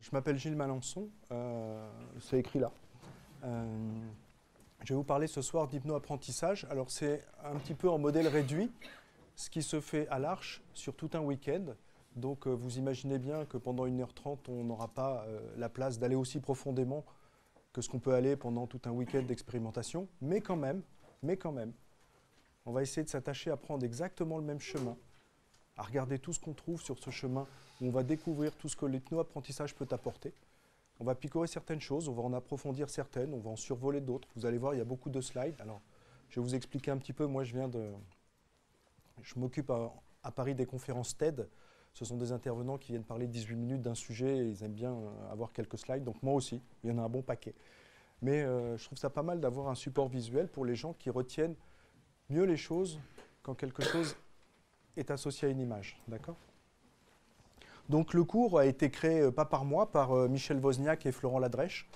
Je m'appelle Gilles Malençon, c'est écrit là. Je vais vous parler ce soir d'hypno-apprentissage. Alors c'est un petit peu en modèle réduit, ce qui se fait à l'Arche sur tout un week-end. Donc vous imaginez bien que pendant 1h30, on n'aura pas la place d'aller aussi profondément que ce qu'on peut aller pendant tout un week-end d'expérimentation. Mais quand même, on va essayer de s'attacher à prendre exactement le même chemin, à regarder tout ce qu'on trouve sur ce chemin, où on va découvrir tout ce que l'hypno-apprentissage peut apporter. On va picorer certaines choses, on va en approfondir certaines, on va en survoler d'autres. Vous allez voir, il y a beaucoup de slides. Alors, je vais vous expliquer un petit peu. Moi, je m'occupe à Paris des conférences TED. Ce sont des intervenants qui viennent parler 18 minutes d'un sujet et ils aiment bien avoir quelques slides. Donc moi aussi, il y en a un bon paquet. Mais je trouve ça pas mal d'avoir un support visuel pour les gens qui retiennent mieux les choses quand quelque chose est associé à une image. D'accord ? Donc le cours a été créé, pas par moi, par Michel Wozniak et Florent Ladrèche.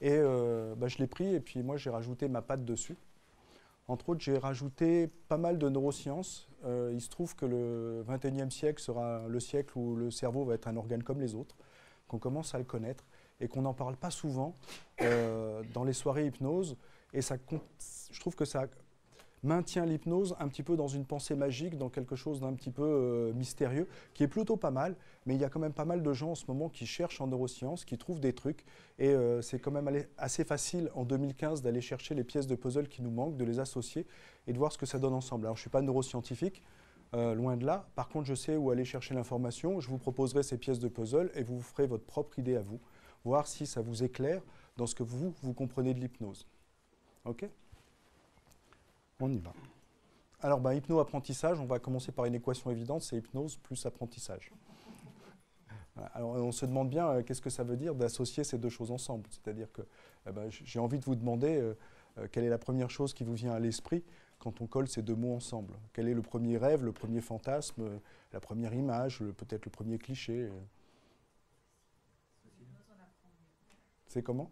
Et je l'ai pris et puis moi j'ai rajouté ma patte dessus. Entre autres, j'ai rajouté pas mal de neurosciences. Il se trouve que le 21e siècle sera le siècle où le cerveau va être un organe comme les autres, qu'on commence à le connaître et qu'on n'en parle pas souvent dans les soirées hypnose. Et je trouve que ça maintient l'hypnose un petit peu dans une pensée magique, dans quelque chose d'un petit peu mystérieux, qui est plutôt pas mal, mais il y a quand même pas mal de gens en ce moment qui cherchent en neurosciences, qui trouvent des trucs, et c'est quand même assez facile en 2015 d'aller chercher les pièces de puzzle qui nous manquent, de les associer et de voir ce que ça donne ensemble. Alors je ne suis pas neuroscientifique, loin de là, par contre je sais où aller chercher l'information, je vous proposerai ces pièces de puzzle et vous ferez votre propre idée à vous, voir si ça vous éclaire dans ce que vous comprenez de l'hypnose. Ok ? On y va. Alors, hypno-apprentissage, on va commencer par une équation évidente, c'est hypnose plus apprentissage. Voilà. Alors, on se demande bien qu'est-ce que ça veut dire d'associer ces deux choses ensemble. C'est-à-dire que j'ai envie de vous demander quelle est la première chose qui vous vient à l'esprit quand on colle ces deux mots ensemble. Quel est le premier rêve, le premier fantasme, la première image, peut-être le premier cliché. C'est comment ?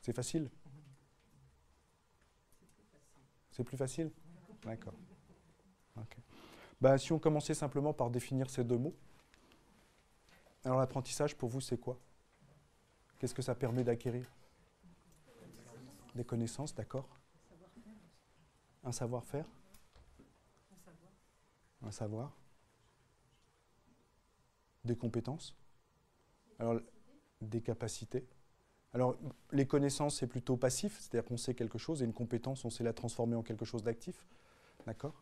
C'est facile ? C'est plus facile ? D'accord. Okay. Si on commençait simplement par définir ces deux mots, alors l'apprentissage pour vous c'est quoi ? Qu'est-ce que ça permet d'acquérir ? Des connaissances, d'accord ? Un savoir-faire ? Un savoir ? Des compétences ? Alors, des capacités ? Alors, les connaissances, c'est plutôt passif, c'est-à-dire qu'on sait quelque chose, et une compétence, on sait la transformer en quelque chose d'actif. D'accord ?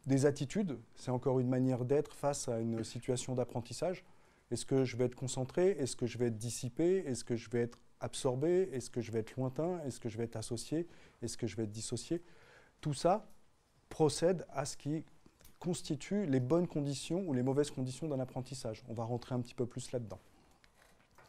Des attitudes, c'est encore une manière d'être face à une situation d'apprentissage. Est-ce que je vais être concentré ? Est-ce que je vais être dissipé ? Est-ce que je vais être absorbé ? Est-ce que je vais être lointain ? Est-ce que je vais être associé ? Est-ce que je vais être dissocié ? Tout ça procède à ce qui constitue les bonnes conditions ou les mauvaises conditions d'un apprentissage. On va rentrer un petit peu plus là-dedans.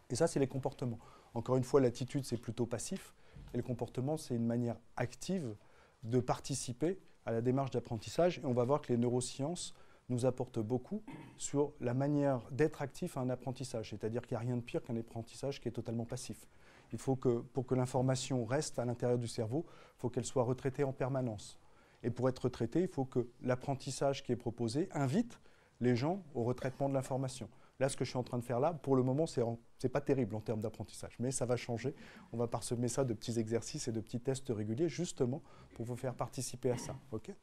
Et ça, c'est les comportements. Encore une fois, l'attitude, c'est plutôt passif. Et le comportement, c'est une manière active de participer à la démarche d'apprentissage. Et on va voir que les neurosciences nous apportent beaucoup sur la manière d'être actif à un apprentissage. C'est-à-dire qu'il n'y a rien de pire qu'un apprentissage qui est totalement passif. Il faut que, pour que l'information reste à l'intérieur du cerveau, il faut qu'elle soit retraitée en permanence. Et pour être retraitée, il faut que l'apprentissage qui est proposé invite les gens au retraitement de l'information. Là, ce que je suis en train de faire là, pour le moment, c'est pas terrible en termes d'apprentissage, mais ça va changer. On va parsemer ça de petits exercices et de petits tests réguliers, justement, pour vous faire participer à ça. Okay ?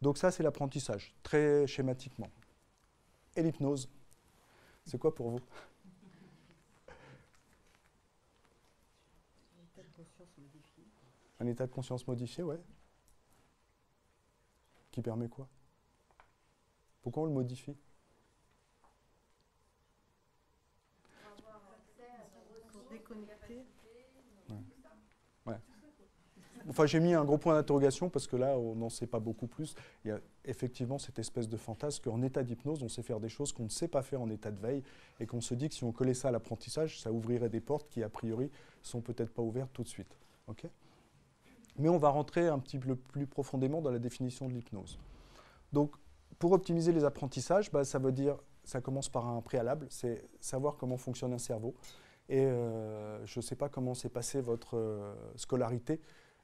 Donc ça, c'est l'apprentissage, très schématiquement. Et l'hypnose, c'est quoi pour vous ? Un état de conscience modifié. Un état de conscience modifié, ouais. Qui permet quoi ? Pourquoi on le modifie ? Déconnecté. Ouais. Enfin, j'ai mis un gros point d'interrogation parce que là, on n'en sait pas beaucoup plus. Il y a effectivement cette espèce de fantasme qu'en état d'hypnose, on sait faire des choses qu'on ne sait pas faire en état de veille et qu'on se dit que si on collait ça à l'apprentissage, ça ouvrirait des portes qui, a priori, sont peut-être pas ouvertes tout de suite. Okay ? Mais on va rentrer un petit peu plus profondément dans la définition de l'hypnose. Donc, pour optimiser les apprentissages, ça veut dire, ça commence par un préalable, c'est savoir comment fonctionne un cerveau. Et je ne sais pas comment s'est passée votre scolarité.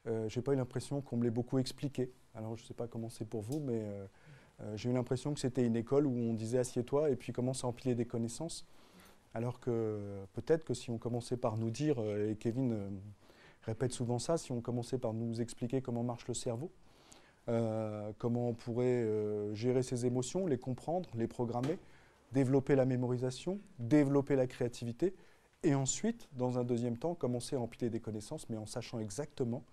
Je n'ai pas eu l'impression qu'on me l'ait beaucoup expliqué. Alors je ne sais pas comment c'est pour vous, mais J'ai eu l'impression que c'était une école où on disait assieds-toi et puis commence à empiler des connaissances. Alors que peut-être que si on commençait par nous dire, et Kevin répète souvent ça, si on commençait par nous expliquer comment marche le cerveau, comment on pourrait gérer ses émotions, les comprendre, les programmer, développer la mémorisation, développer la créativité, et ensuite, dans un deuxième temps, commencer à empiler des connaissances, mais en sachant exactement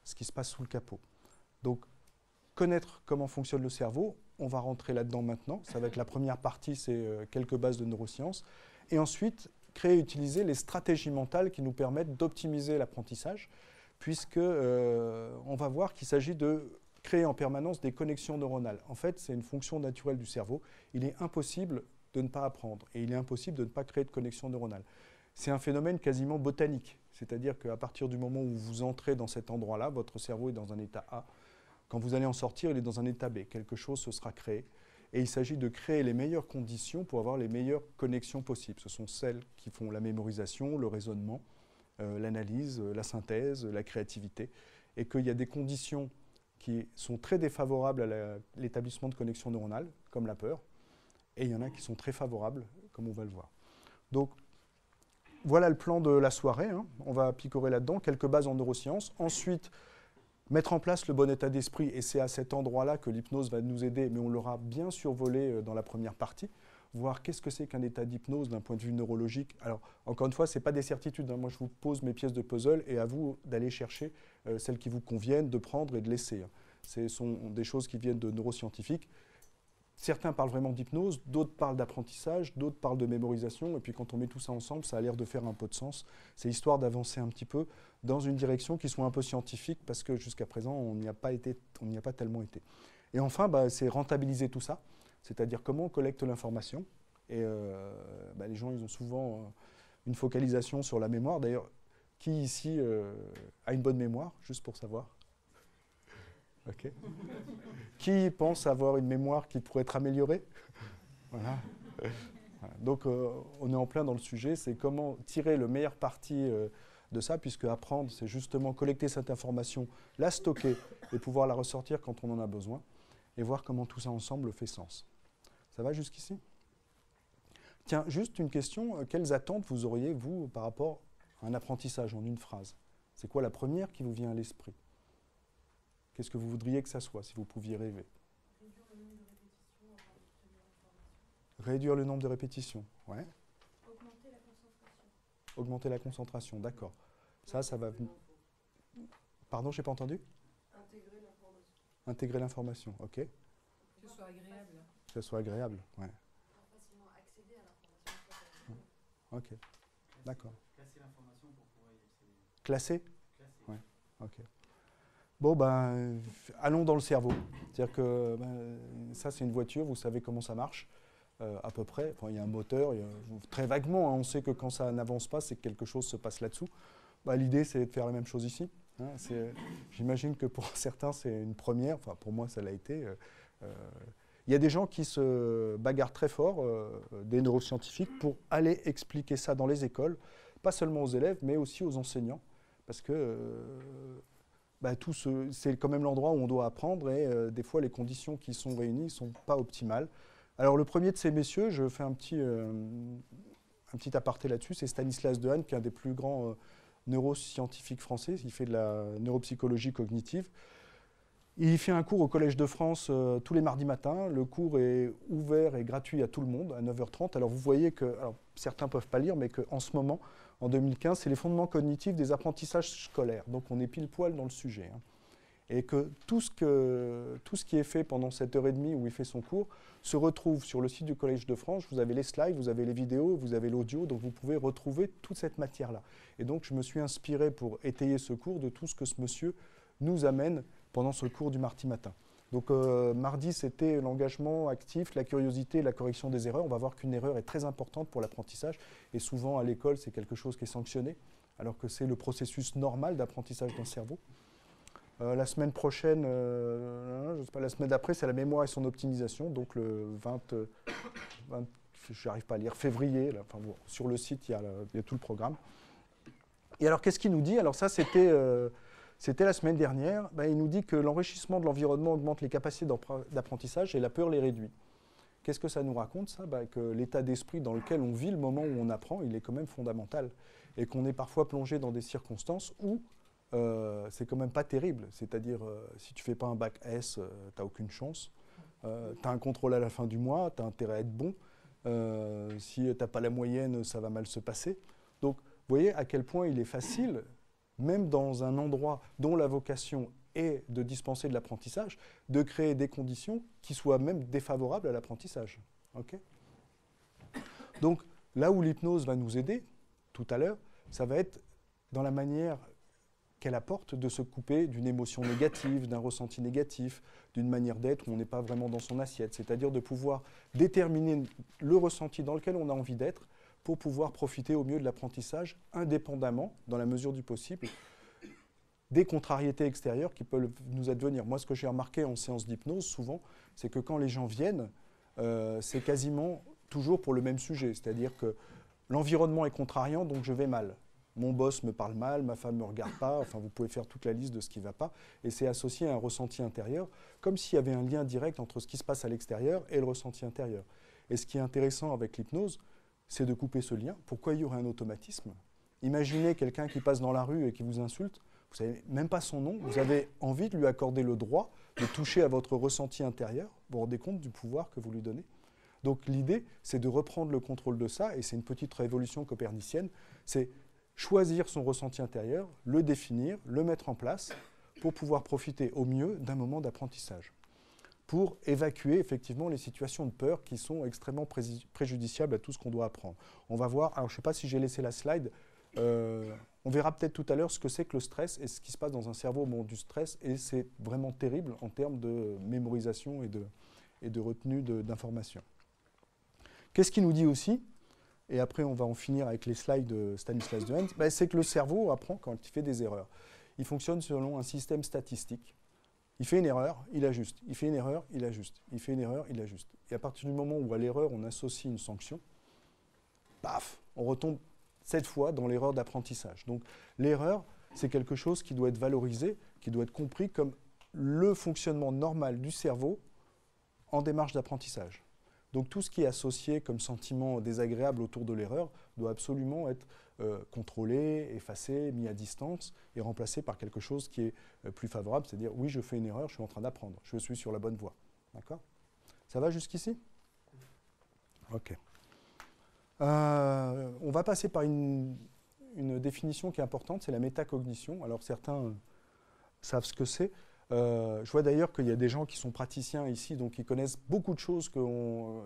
ce qui se passe sous le capot. Donc, connaître comment fonctionne le cerveau, on va rentrer là-dedans maintenant. Ça va être la première partie, c'est quelques bases de neurosciences. Et ensuite, créer et utiliser les stratégies mentales qui nous permettent d'optimiser l'apprentissage, puisque on va voir qu'il s'agit de créer en permanence des connexions neuronales. En fait, c'est une fonction naturelle du cerveau. Il est impossible de ne pas apprendre et il est impossible de ne pas créer de connexions neuronales. C'est un phénomène quasiment botanique, c'est-à-dire qu'à partir du moment où vous entrez dans cet endroit-là, votre cerveau est dans un état A. Quand vous allez en sortir, il est dans un état B. Quelque chose se sera créé. Et il s'agit de créer les meilleures conditions pour avoir les meilleures connexions possibles. Ce sont celles qui font la mémorisation, le raisonnement, l'analyse, la synthèse, la créativité. Et qu'il y a des conditions qui sont très défavorables à l'établissement de connexions neuronales, comme la peur. Et il y en a qui sont très favorables, comme on va le voir. Donc, voilà le plan de la soirée. On va picorer là-dedans. Quelques bases en neurosciences. Ensuite, mettre en place le bon état d'esprit, et c'est à cet endroit-là que l'hypnose va nous aider, mais on l'aura bien survolé dans la première partie, voir qu'est-ce que c'est qu'un état d'hypnose d'un point de vue neurologique. Alors, encore une fois, ce n'est pas des certitudes. Moi, je vous pose mes pièces de puzzle, et à vous d'aller chercher celles qui vous conviennent, de prendre et de laisser. Ce sont des choses qui viennent de neuroscientifiques. Certains parlent vraiment d'hypnose, d'autres parlent d'apprentissage, d'autres parlent de mémorisation, et puis quand on met tout ça ensemble, ça a l'air de faire un peu de sens. C'est histoire d'avancer un petit peu dans une direction qui soit un peu scientifique, parce que jusqu'à présent, on n'y a pas tellement été. Et enfin, c'est rentabiliser tout ça, c'est-à-dire comment on collecte l'information. Et les gens, ils ont souvent une focalisation sur la mémoire. D'ailleurs, qui ici a une bonne mémoire, juste pour savoir? Okay. Qui pense avoir une mémoire qui pourrait être améliorée? Voilà. Donc, on est en plein dans le sujet, c'est comment tirer le meilleur parti de ça, puisque apprendre, c'est justement collecter cette information, la stocker et pouvoir la ressortir quand on en a besoin, et voir comment tout ça ensemble fait sens. Ça va jusqu'ici? Tiens, juste une question, quelles attentes vous auriez, vous, par rapport à un apprentissage en une phrase? C'est quoi la première qui vous vient à l'esprit? Qu'est-ce que vous voudriez que ça soit, si vous pouviez rêver? Réduire le nombre de répétitions. Ouais. Augmenter la concentration. Augmenter la concentration, d'accord. Ça va... Pardon, je n'ai pas entendu? Intégrer l'information. Intégrer l'information, ok. Que ce soit agréable. Que ce soit agréable, ouais. Pour facilement accéder à l'information. Ok, d'accord. Classer l'information pour pouvoir y accéder. Classer? Classer. Ouais, ok. Bon, allons dans le cerveau. C'est-à-dire que ça, c'est une voiture, vous savez comment ça marche, à peu près. Enfin, il y a un moteur, très vaguement, on sait que quand ça n'avance pas, c'est que quelque chose se passe là-dessous. L'idée, c'est de faire la même chose ici. J'imagine que pour certains, c'est une première. Enfin, pour moi, ça l'a été. Il y a des gens qui se bagarrent très fort, des neuroscientifiques, pour aller expliquer ça dans les écoles, pas seulement aux élèves, mais aussi aux enseignants. Parce que... c'est quand même l'endroit où on doit apprendre et des fois les conditions qui sont réunies ne sont pas optimales. Alors le premier de ces messieurs, je fais un petit aparté là-dessus, c'est Stanislas Dehaene, qui est un des plus grands neuroscientifiques français. Il fait de la neuropsychologie cognitive. Il fait un cours au Collège de France tous les mardis matins. Le cours est ouvert et gratuit à tout le monde à 9h30. Alors vous voyez que, certains ne peuvent pas lire, mais qu'en ce moment, en 2015, c'est les fondements cognitifs des apprentissages scolaires. Donc on est pile poil dans le sujet. Et que tout ce qui est fait pendant cette heure et demie où il fait son cours se retrouve sur le site du Collège de France. Vous avez les slides, vous avez les vidéos, vous avez l'audio, donc vous pouvez retrouver toute cette matière-là. Et donc je me suis inspiré pour étayer ce cours de tout ce que ce monsieur nous amène pendant ce cours du mardi matin. Donc mardi, c'était l'engagement actif, la curiosité, la correction des erreurs. On va voir qu'une erreur est très importante pour l'apprentissage. Et souvent, à l'école, c'est quelque chose qui est sanctionné, alors que c'est le processus normal d'apprentissage d'un cerveau. La semaine prochaine, je sais pas, la semaine d'après, c'est la mémoire et son optimisation. Donc le 20 je n'arrive pas à lire, février, là, enfin, bon, sur le site, il y a tout le programme. Et alors, qu'est-ce qu'il nous dit? Alors ça, c'était C'était la semaine dernière. Il nous dit que l'enrichissement de l'environnement augmente les capacités d'apprentissage et la peur les réduit. Qu'est-ce que ça nous raconte, ça? Que l'état d'esprit dans lequel on vit le moment où on apprend, il est quand même fondamental. Et qu'on est parfois plongé dans des circonstances où c'est quand même pas terrible. C'est-à-dire, si tu fais pas un bac S, tu n'as aucune chance. Tu as un contrôle à la fin du mois, tu as intérêt à être bon. Si tu n'as pas la moyenne, ça va mal se passer. Donc, vous voyez à quel point il est facile, même dans un endroit dont la vocation est de dispenser de l'apprentissage, de créer des conditions qui soient même défavorables à l'apprentissage. Okay? Donc, là où l'hypnose va nous aider, tout à l'heure, ça va être dans la manière qu'elle apporte de se couper d'une émotion négative, d'un ressenti négatif, d'une manière d'être où on n'est pas vraiment dans son assiette. C'est-à-dire de pouvoir déterminer le ressenti dans lequel on a envie d'être pour pouvoir profiter au mieux de l'apprentissage indépendamment, dans la mesure du possible, des contrariétés extérieures qui peuvent nous advenir. Moi, ce que j'ai remarqué en séance d'hypnose, souvent, c'est que quand les gens viennent, c'est quasiment toujours pour le même sujet. C'est-à-dire que l'environnement est contrariant, donc je vais mal. Mon boss me parle mal, ma femme ne me regarde pas, enfin vous pouvez faire toute la liste de ce qui ne va pas, et c'est associé à un ressenti intérieur, comme s'il y avait un lien direct entre ce qui se passe à l'extérieur et le ressenti intérieur. Et ce qui est intéressant avec l'hypnose, c'est de couper ce lien. Pourquoi il y aurait un automatisme? Imaginez quelqu'un qui passe dans la rue et qui vous insulte, vous ne savez même pas son nom, vous avez envie de lui accorder le droit de toucher à votre ressenti intérieur, vous vous rendez compte du pouvoir que vous lui donnez? Donc l'idée, c'est de reprendre le contrôle de ça, et c'est une petite révolution copernicienne, c'est choisir son ressenti intérieur, le définir, le mettre en place pour pouvoir profiter au mieux d'un moment d'apprentissage, pour évacuer effectivement les situations de peur qui sont extrêmement préjudiciables à tout ce qu'on doit apprendre. On va voir, alors je ne sais pas si j'ai laissé la slide, on verra peut-être tout à l'heure ce que c'est que le stress et ce qui se passe dans un cerveau au moment du stress, et c'est vraiment terrible en termes de mémorisation et de retenue d'informations. Qu'est-ce qu'il nous dit aussi? Et après, on va en finir avec les slides de Stanislas Dehaene, c'est que le cerveau apprend quand il fait des erreurs. Il fonctionne selon un système statistique. Il fait une erreur, il ajuste. Il fait une erreur, il ajuste. Il fait une erreur, il ajuste. Et à partir du moment où à l'erreur, on associe une sanction, paf, on retombe cette fois dans l'erreur d'apprentissage. Donc l'erreur, c'est quelque chose qui doit être valorisé, qui doit être compris comme le fonctionnement normal du cerveau en démarche d'apprentissage. Donc tout ce qui est associé comme sentiment désagréable autour de l'erreur doit absolument être contrôlé, effacé, mis à distance et remplacé par quelque chose qui est plus favorable, c'est-à-dire oui, je fais une erreur, je suis en train d'apprendre, je suis sur la bonne voie. D'accord? Ça va jusqu'ici? Ok. On va passer par une définition qui est importante, c'est la métacognition. Alors certains savent ce que c'est. Je vois d'ailleurs qu'il y a des gens qui sont praticiens ici, donc qui connaissent beaucoup de choses que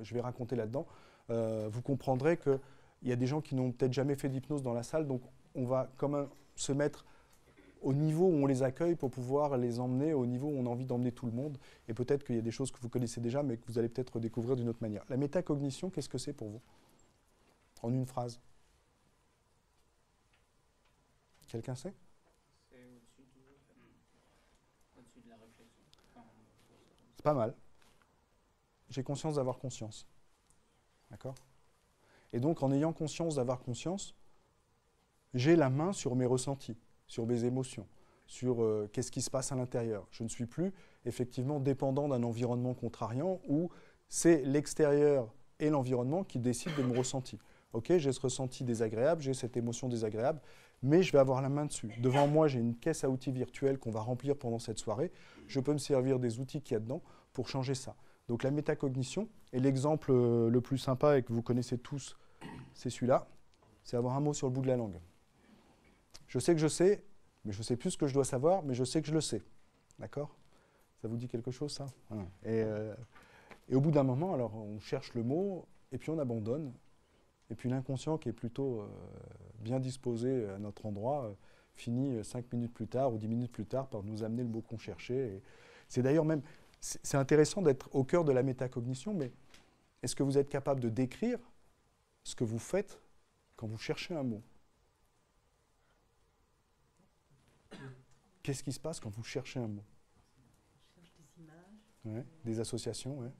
je vais raconter là-dedans. Vous comprendrez qu'il y a des gens qui n'ont peut-être jamais fait d'hypnose dans la salle, donc on va quand même se mettre au niveau où on les accueille pour pouvoir les emmener au niveau où on a envie d'emmener tout le monde. Et peut-être qu'il y a des choses que vous connaissez déjà, mais que vous allez peut-être redécouvrir d'une autre manière. La métacognition, qu'est-ce que c'est pour vous? En une phrase. Quelqu'un sait? C'est pas mal. J'ai conscience d'avoir conscience. D'accord? Et donc, en ayant conscience d'avoir conscience, j'ai la main sur mes ressentis, sur mes émotions, sur qu'est-ce qui se passe à l'intérieur. Je ne suis plus effectivement dépendant d'un environnement contrariant où c'est l'extérieur et l'environnement qui décident de mon ressenti. Ok, j'ai ce ressenti désagréable, j'ai cette émotion désagréable, mais je vais avoir la main dessus. Devant moi, j'ai une caisse à outils virtuelle qu'on va remplir pendant cette soirée. Je peux me servir des outils qu'il y a dedans pour changer ça. Donc la métacognition, et l'exemple le plus sympa et que vous connaissez tous, c'est celui-là, c'est avoir un mot sur le bout de la langue. Je sais que je sais, mais je ne sais plus ce que je dois savoir, mais je sais que je le sais. D'accord? Ça vous dit quelque chose, ça? Et au bout d'un moment, alors on cherche le mot, et puis on abandonne. Et puis l'inconscient, qui est plutôt bien disposé à notre endroit, finit 5 minutes plus tard ou 10 minutes plus tard par nous amener le mot qu'on cherchait. Et c'est d'ailleurs même, c'est intéressant d'être au cœur de la métacognition, mais est-ce que vous êtes capable de décrire ce que vous faites quand vous cherchez un mot? Qu'est-ce qui se passe quand vous cherchez un mot? Je cherche des images. Ouais, des associations, ouais.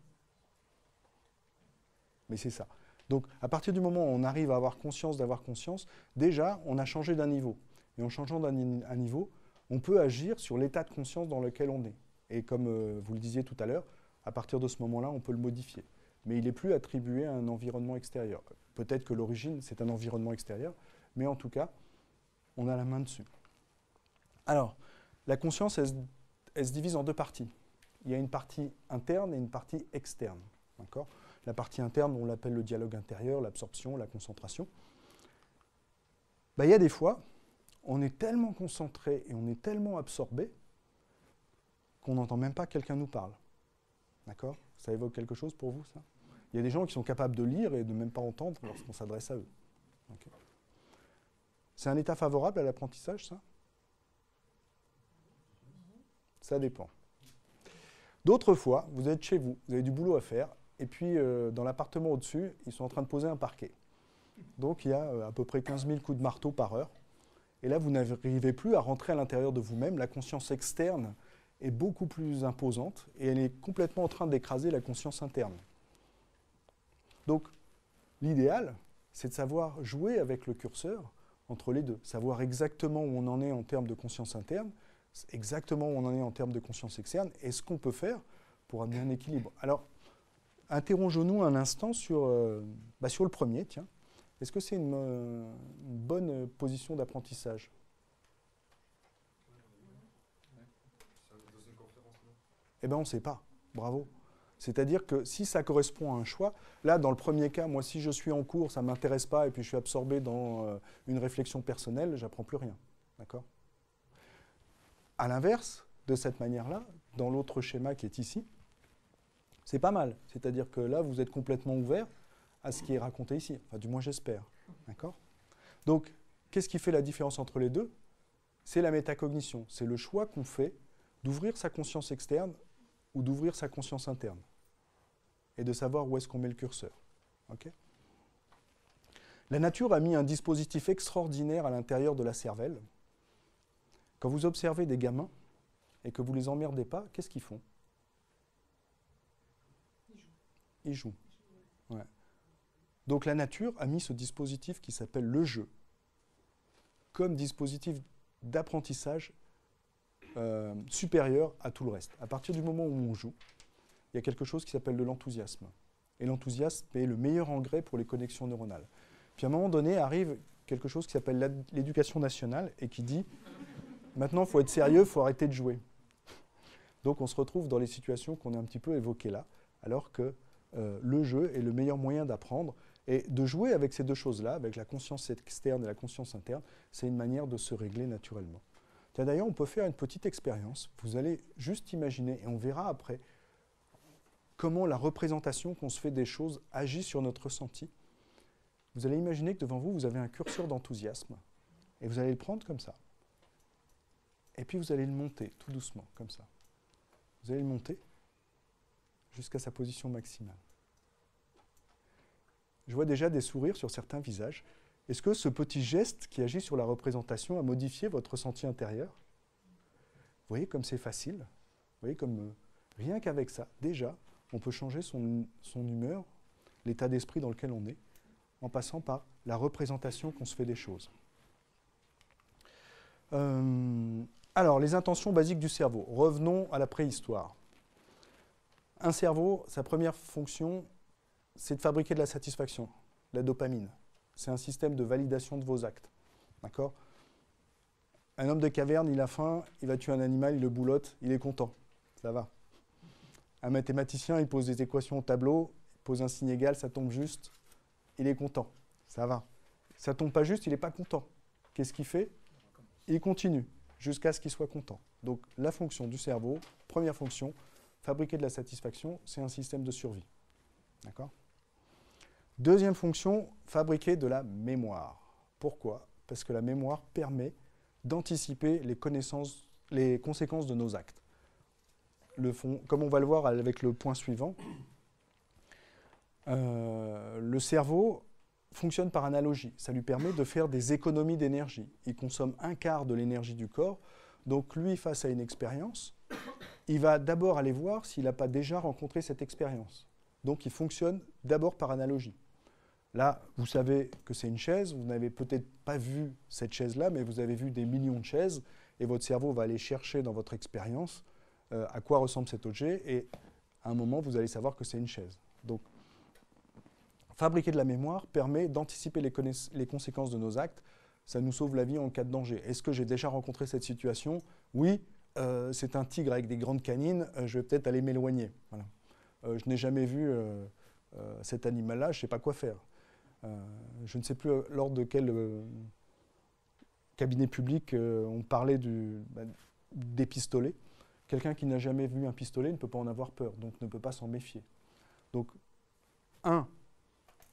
Mais c'est ça. Donc, à partir du moment où on arrive à avoir conscience d'avoir conscience, déjà, on a changé d'un niveau. Et en changeant d'un niveau, on peut agir sur l'état de conscience dans lequel on est. Et comme vous le disiez tout à l'heure, à partir de ce moment-là, on peut le modifier. Mais il n'est plus attribué à un environnement extérieur. Peut-être que l'origine, c'est un environnement extérieur, mais en tout cas, on a la main dessus. Alors, la conscience, elle se divise en deux parties. Il y a une partie interne et une partie externe. D'accord ? La partie interne, on l'appelle le dialogue intérieur, l'absorption, la concentration. Il y a des fois, on est tellement concentré et on est tellement absorbé qu'on n'entend même pas que quelqu'un nous parle. D'accord ? Ça évoque quelque chose pour vous, ça ? Il y a des gens qui sont capables de lire et de ne même pas entendre lorsqu'on s'adresse à eux. Okay. C'est un état favorable à l'apprentissage, ça ? Ça dépend. D'autres fois, vous êtes chez vous, vous avez du boulot à faire, et puis dans l'appartement au-dessus, ils sont en train de poser un parquet. Donc il y a à peu près 15 000 coups de marteau par heure. Et là, vous n'arrivez plus à rentrer à l'intérieur de vous-même. La conscience externe est beaucoup plus imposante et elle est complètement en train d'écraser la conscience interne. Donc, l'idéal, c'est de savoir jouer avec le curseur entre les deux, savoir exactement où on en est en termes de conscience interne, exactement où on en est en termes de conscience externe, et ce qu'on peut faire pour amener un équilibre. Alors, interrogeons-nous un instant sur le premier, tiens. Est-ce que c'est une bonne position d'apprentissage ? Eh bien, on ne sait pas. Bravo. C'est-à-dire que si ça correspond à un choix, là, dans le premier cas, moi, si je suis en cours, ça ne m'intéresse pas, et puis je suis absorbé dans une réflexion personnelle, je n'apprends plus rien. D'accord ? À l'inverse, de cette manière-là, dans l'autre schéma qui est ici, c'est pas mal. C'est-à-dire que là, vous êtes complètement ouvert à ce qui est raconté ici. Enfin, du moins, j'espère. D'accord ? Donc, qu'est-ce qui fait la différence entre les deux ? C'est la métacognition. C'est le choix qu'on fait d'ouvrir sa conscience externe ou d'ouvrir sa conscience interne. Et de savoir où est-ce qu'on met le curseur. Okay ? La nature a mis un dispositif extraordinaire à l'intérieur de la cervelle. Quand vous observez des gamins et que vous ne les emmerdez pas, qu'est-ce qu'ils font ? Ils jouent. Ouais. Donc la nature a mis ce dispositif qui s'appelle le jeu comme dispositif d'apprentissage supérieur à tout le reste. À partir du moment où on joue, il y a quelque chose qui s'appelle de l'enthousiasme. Et l'enthousiasme est le meilleur engrais pour les connexions neuronales. Puis à un moment donné arrive quelque chose qui s'appelle l'éducation nationale et qui dit « maintenant, il faut être sérieux, il faut arrêter de jouer ». Donc on se retrouve dans les situations qu'on a un petit peu évoquées là, alors que le jeu est le meilleur moyen d'apprendre. Et de jouer avec ces deux choses-là, avec la conscience externe et la conscience interne, c'est une manière de se régler naturellement. Tiens, d'ailleurs, on peut faire une petite expérience. Vous allez juste imaginer, et on verra après, comment la représentation qu'on se fait des choses agit sur notre ressenti. Vous allez imaginer que devant vous, vous avez un curseur d'enthousiasme, et vous allez le prendre comme ça. Et puis vous allez le monter tout doucement, comme ça. Vous allez le monter jusqu'à sa position maximale. Je vois déjà des sourires sur certains visages. Est-ce que ce petit geste qui agit sur la représentation a modifié votre ressenti intérieur ? Vous voyez comme c'est facile ? Vous voyez comme rien qu'avec ça, déjà, on peut changer son humeur, l'état d'esprit dans lequel on est, en passant par la représentation qu'on se fait des choses. Alors, les intentions basiques du cerveau. Revenons à la préhistoire. Un cerveau, sa première fonction, c'est de fabriquer de la satisfaction, de la dopamine. C'est un système de validation de vos actes. D'accord ? Un homme de caverne, il a faim, il va tuer un animal, il le boulotte, il est content. Ça va. Un mathématicien, il pose des équations au tableau, il pose un signe égal, ça tombe juste, il est content. Ça va. Ça tombe pas juste, il n'est pas content. Qu'est-ce qu'il fait ? Il continue jusqu'à ce qu'il soit content. Donc la fonction du cerveau, première fonction, fabriquer de la satisfaction, c'est un système de survie. D'accord ? Deuxième fonction, fabriquer de la mémoire. Pourquoi ? Parce que la mémoire permet d'anticiper les conséquences de nos actes. Comme on va le voir avec le point suivant, le cerveau fonctionne par analogie. Ça lui permet de faire des économies d'énergie. Il consomme 1/4 de l'énergie du corps. Donc lui, face à une expérience, il va d'abord aller voir s'il n'a pas déjà rencontré cette expérience. Donc il fonctionne d'abord par analogie. Là, vous savez que c'est une chaise, vous n'avez peut-être pas vu cette chaise-là, mais vous avez vu des millions de chaises, et votre cerveau va aller chercher dans votre expérience à quoi ressemble cet objet, et à un moment, vous allez savoir que c'est une chaise. Donc, fabriquer de la mémoire permet d'anticiper les conséquences de nos actes. Ça nous sauve la vie en cas de danger. Est-ce que j'ai déjà rencontré cette situation? Oui, c'est un tigre avec des grandes canines, je vais peut-être aller m'éloigner. Voilà. Je n'ai jamais vu cet animal-là, je ne sais pas quoi faire. Je ne sais plus lors de quel cabinet public on parlait des pistolets. Quelqu'un qui n'a jamais vu un pistolet ne peut pas en avoir peur, donc ne peut pas s'en méfier. Donc,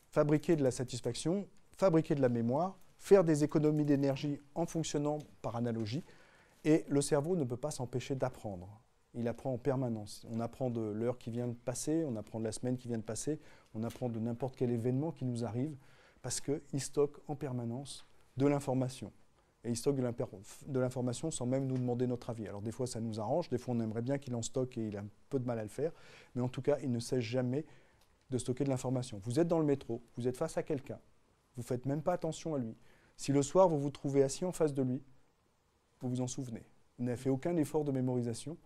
fabriquer de la satisfaction, fabriquer de la mémoire, faire des économies d'énergie en fonctionnant par analogie, et le cerveau ne peut pas s'empêcher d'apprendre. Il apprend en permanence. On apprend de l'heure qui vient de passer, on apprend de la semaine qui vient de passer, on apprend de n'importe quel événement qui nous arrive, parce qu'il stocke en permanence de l'information. Et il stocke de l'information sans même nous demander notre avis. Alors des fois ça nous arrange, des fois on aimerait bien qu'il en stocke et il a un peu de mal à le faire, mais en tout cas il ne cesse jamais de stocker de l'information. Vous êtes dans le métro, vous êtes face à quelqu'un, vous ne faites même pas attention à lui. Si le soir vous vous trouvez assis en face de lui, vous vous en souvenez. Vous n'avez fait aucun effort de mémorisation,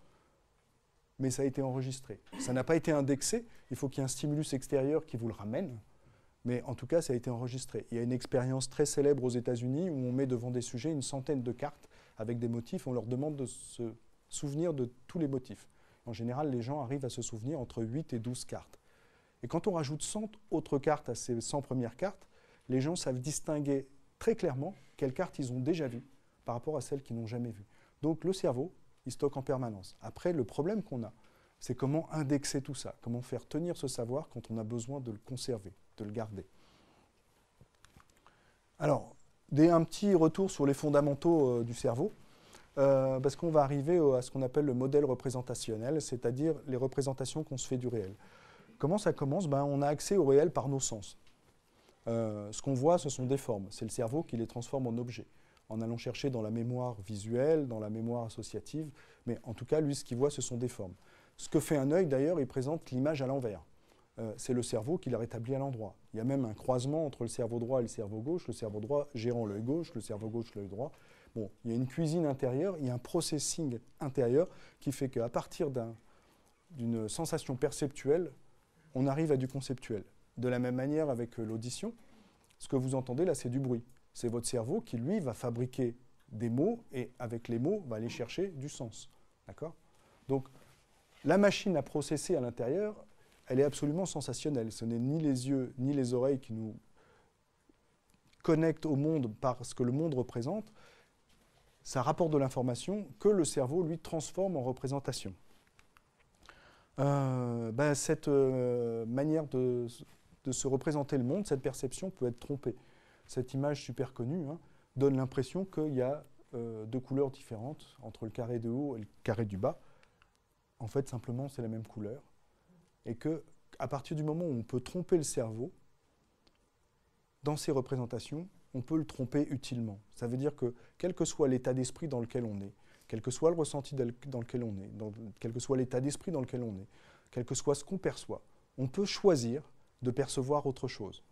mais ça a été enregistré. Ça n'a pas été indexé, il faut qu'il y ait un stimulus extérieur qui vous le ramène, mais en tout cas ça a été enregistré. Il y a une expérience très célèbre aux États-Unis où on met devant des sujets une centaine de cartes avec des motifs, on leur demande de se souvenir de tous les motifs. En général, les gens arrivent à se souvenir entre 8 et 12 cartes. Et quand on rajoute 100 autres cartes à ces 100 premières cartes, les gens savent distinguer très clairement quelles cartes ils ont déjà vues par rapport à celles qu'ils n'ont jamais vues. Donc le cerveau, il stocke en permanence. Après, le problème qu'on a, c'est comment indexer tout ça, comment faire tenir ce savoir quand on a besoin de le conserver, de le garder. Alors, un petit retour sur les fondamentaux du cerveau, parce qu'on va arriver à ce qu'on appelle le modèle représentationnel, c'est-à-dire les représentations qu'on se fait du réel. Comment ça commence? On a accès au réel par nos sens. Ce qu'on voit, ce sont des formes. C'est le cerveau qui les transforme en objets, en allant chercher dans la mémoire visuelle, dans la mémoire associative. Mais en tout cas, lui, ce qu'il voit, ce sont des formes. Ce que fait un œil, d'ailleurs, il présente l'image à l'envers. C'est le cerveau qui la rétablit à l'endroit. Il y a même un croisement entre le cerveau droit et le cerveau gauche, le cerveau droit gérant l'œil gauche, le cerveau gauche l'œil droit. Bon, il y a une cuisine intérieure, il y a un processing intérieur qui fait qu'à partir d'une sensation perceptuelle, on arrive à du conceptuel. De la même manière avec l'audition, ce que vous entendez là, c'est du bruit. C'est votre cerveau qui, lui, va fabriquer des mots et avec les mots, va aller chercher du sens. D'accord? Donc, la machine à processer à l'intérieur, elle est absolument sensationnelle. Ce n'est ni les yeux ni les oreilles qui nous connectent au monde par ce que le monde représente. Ça rapporte de l'information que le cerveau, lui, transforme en représentation. Cette manière de se représenter le monde, cette perception peut être trompée. Cette image super connue donne l'impression qu'il y a deux couleurs différentes entre le carré de haut et le carré du bas. En fait, simplement, c'est la même couleur. Et qu'à partir du moment où on peut tromper le cerveau, dans ces représentations, on peut le tromper utilement. Ça veut dire que, quel que soit l'état d'esprit dans lequel on est, quel que soit le ressenti dans lequel on est, quel que soit l'état d'esprit dans lequel on est, quel que soit ce qu'on perçoit, on peut choisir de percevoir autre chose.